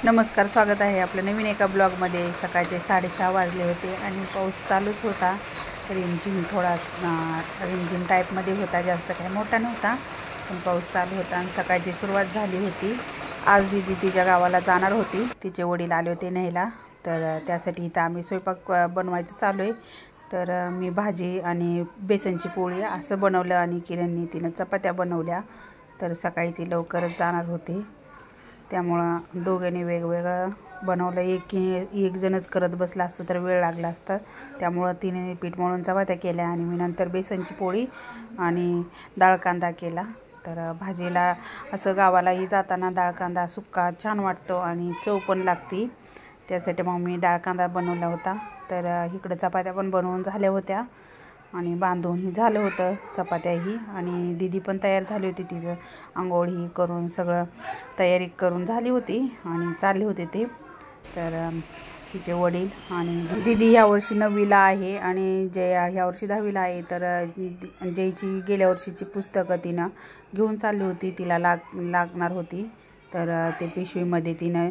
नमस्कार, स्वागत आहे आपलं नवीन एका ब्लॉगमध्ये। सकाळचे 6:30 वाजले होते आणि पाऊस चालूच होता। रिमझिम थोडा रिमझिम टाईपमध्ये होता, जास्त काही मोठा नव्हता, पण पाऊस चालू होता आणि सकाळची सुरुवात झाली होती। आज दीदी तिच्या गावाला जाणार होती, तिचे वडील आले होते न्यायला, तर त्यासाठी इथं आम्ही स्वयंपाक बनवायचं चालू आहे। तर मी भाजी आणि बेसनची पोळी असं बनवलं आणि तिनं चपात्या बनवल्या। तर सकाळी ती लवकरच जाणार होती, त्यामुळं दोघांनी वेगवेगळं बनवलं। एक जणच करत बसला असतं तर वेळ लागला असता, त्यामुळं तिने पीठ मळून चपात्या केल्या आणि मी नंतर बेसनची पोळी आणि डाळ कांदा केला। तर भाजीला असं गावालाही जाताना डाळ कांदा सुक्का छान वाटतो आणि चव पण लागते, त्यासाठी मग मी डाळ कांदा बनवला होता। तर इकडं चपात्या पण बनवून झाल्या होत्या आणि बांधून झालं होतं चपात्याही, आणि दीदी पण तयार झाली होती, तिचं आंघोळी करून सगळं तयारी करून झाली होती आणि चालले होते ते। तर तिचे वडील आणि दीदी ह्यावर्षी 9वीला आहे आणि जय ह्यावर्षी 10वीला आहे। तर जयची गेल्या वर्षीची पुस्तकं तिनं घेऊन चालली होती, तिला लागणार होती। तर ते पिशवीमध्ये तिनं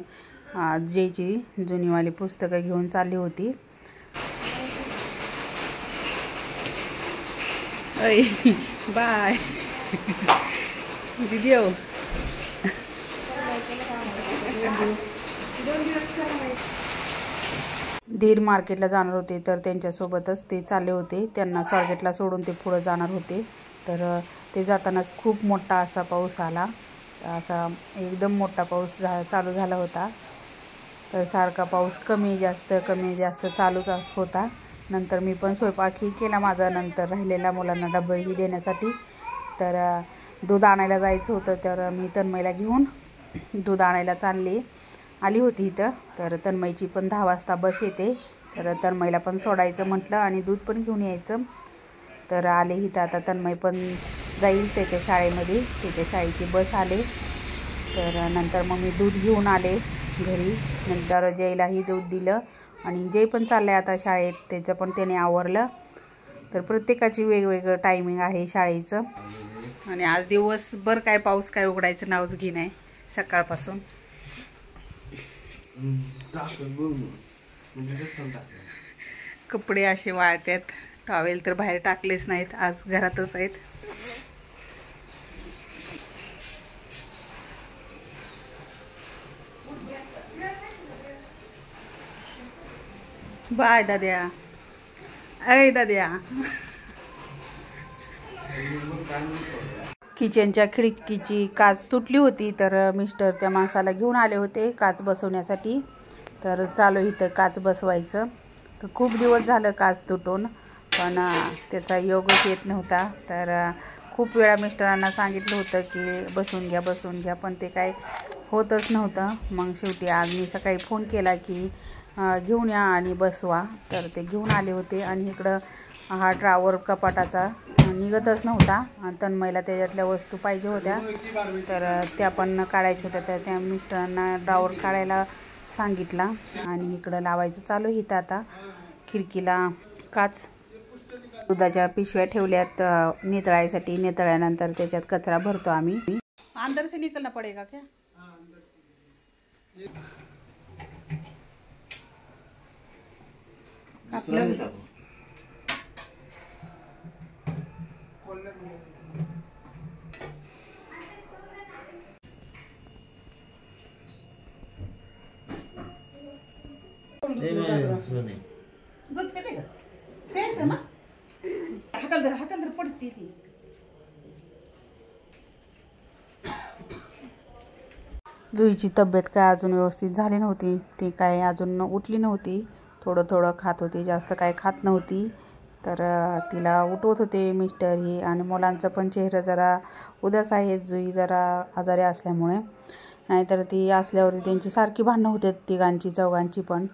जयची जुनीवाली पुस्तकं घेऊन चालली होती। बाय दीदी। धीर मार्केटला जाणार होते, तर त्यांच्यासोबतच ते चालले होते। त्यांना स्वारगेटला सोडून ते पुढे जाणार होते। तर ते जातानाच खूप मोठा असा पाऊस आला, असा एकदम मोठा पाऊस चालू झाला होता। तर सारखा पाऊस कमी जास्त चालूच होता। नंतर मी पण स्वयंपाकही केला माझा, नंतर राहिलेल्या मुलांना डबेही देण्यासाठी। तर दूध आणायला जायचं होतं, तर मी तन्मयला घेऊन दूध आणायला आली होती इथं। तर तन्मयची पण 10 वाजता बस येते, तर तन्मयला पण सोडायचं म्हटलं आणि दूध पण घेऊन यायचं। तर आले इथं, आता तन्मय पण जाईल त्याच्या शाळेमध्ये, त्याच्या शाळेची बस आले। तर नंतर मग मी दूध घेऊन आले घरी, नंतर जयलाही दूध दिलं आणि जय पण चाललंय आता शाळेत, त्याचं पण त्याने आवरलं। तर प्रत्येकाची वेगवेगळं टायमिंग आहे शाळेचं। आणि आज दिवसभर काय पाऊस काय उघडायचं नावच घे नाही सकाळपासून। कपडे असे वाळतात, टॉवेल तर बाहेर टाकलेच नाहीत, आज घरातच आहेत। बाय दाद्या, अय दाद्या। किचनच्या खिडकीची काच तुटली होती, तर मिस्टर त्या माणसाला घेऊन आले होते काच बसवण्यासाठी। तर चालू इथं काच बसवायचं। तर खूप दिवस झालं काच तुटून, पण त्याचा योगच येत नव्हता। तर खूप वेळा मिस्टरांना सांगितलं होतं की बसवून घ्या, पण ते काय होतच नव्हतं। मग शेवटी आज मी सकाळी फोन केला की घेऊन या आणि बसवा। तर ते घेऊन आले होते आणि इकडं हा ड्रावर कपाटाचा निघतच नव्हता, तन्मयला त्याच्यातल्या वस्तू पाहिजे होत्या, तर त्या पण काढायच्या होत्या। तर त्या मिस्टरांना ड्रावर काढायला सांगितला आणि इकडं लावायचं चालू इथं। आता खिडकीला काच, दुधाच्या पिशव्या ठेवल्यात नितळायसाठी, नितळल्यानंतर त्याच्यात कचरा भरतो आम्ही। अंदर से निकलना पडेगा क्या? दूध पिते का? प्यायचं ना, हाताला धर पडते ती। जुईची तब्येत काय अजून व्यवस्थित झाली नव्हती, ती काय अजून उठली नव्हती, थोडं खात होती, जास्त काय खात नव्हती। तर तिला उठवत होते मिस्टरही, आणि मुलांचं पण चेहरा जरा उदास आहे, जुई जरा आजारी असल्यामुळे। नाहीतर ती असल्यावरती त्यांची सारखी भांडणं होते, तिघांची चौघांची पण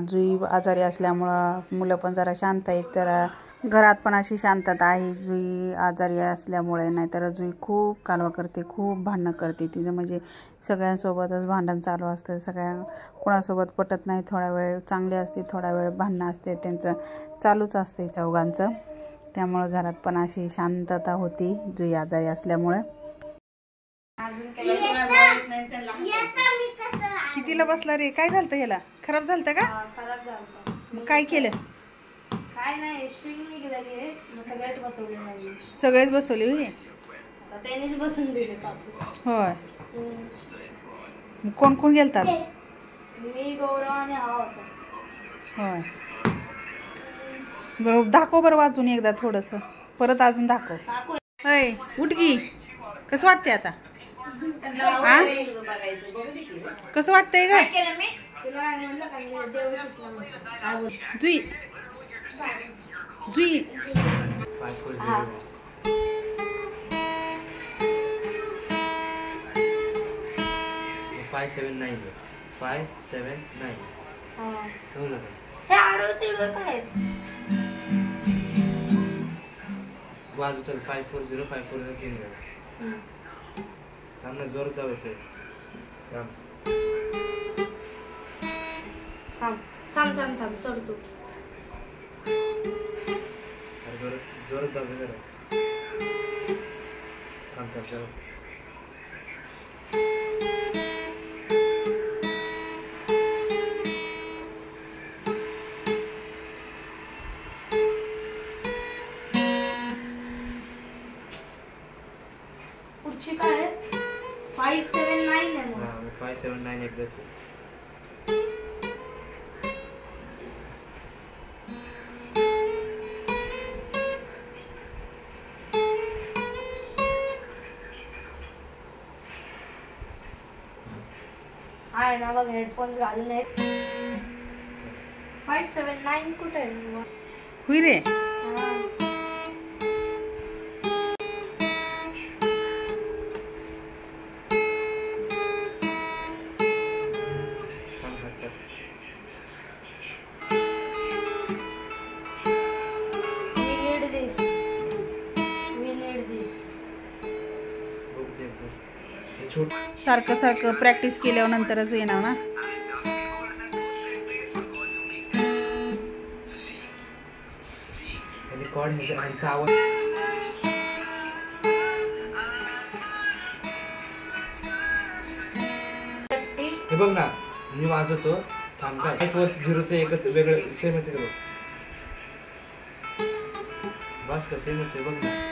जुई आजारी असल्यामुळं मुलं पण जरा शांत आहेत। तर घरात पण अशी शांतता आहे जुई आजारी असल्यामुळे, नाहीतर जुई खूप कालवा करते, खूप भांडणं करते। तिचं म्हणजे सगळ्यांसोबतच भांडण चालू असतं, कोणासोबत पटत नाही, थोडा वेळ चांगले असते, थोडा वेळ भांडणं असते, त्यांचं चालूच असते चौघांचं। त्यामुळे घरात पण अशी शांतता होती जुई आजारी असल्यामुळे। मातीला बसला रे. काय झालं ह्याला? खराब झालं का? खराब झालं. मग काय केलं? काय नाही, स्ट्रिंग निघाली आहे, मग सगळेच बसवले नाही. सगळेच बसवले होय. आता त्यानेच बसून दिले कापू. होय. कोण कोण गेलतात? मी, गौरव आणि हा होता. होय. बरोबर दाखव बरं वाजून एकदा थोडंसं. परत अजून दाखव. होय उठ की. कसं वाटतंय आता? हा कसं वाटतंय का? जुई जुई 579 579 हो ना. हे आडवं तिडवं काय बाजू चल 540 540 3 वेळा सामने जोर दाबायचं. थांब थांब थांब थांब सोडतो. जोर जोर दाबे जरा. थांब थांब जरा. पुढची काय आहे? 579 आहे मग. 579 एकदाच. आहे ना बघ, हेडफोन्स घालून आहेत. 579 कुठे आहे? हुई रे. सारखं सारखं प्रॅक्टिस केल्यावर नंतरच येणार ना. हे बघ ना, मी वाजवतो. थांब काय 540 एकच वेगळं सेमच आहे बघ. बस का सेमच आहे बघ ना.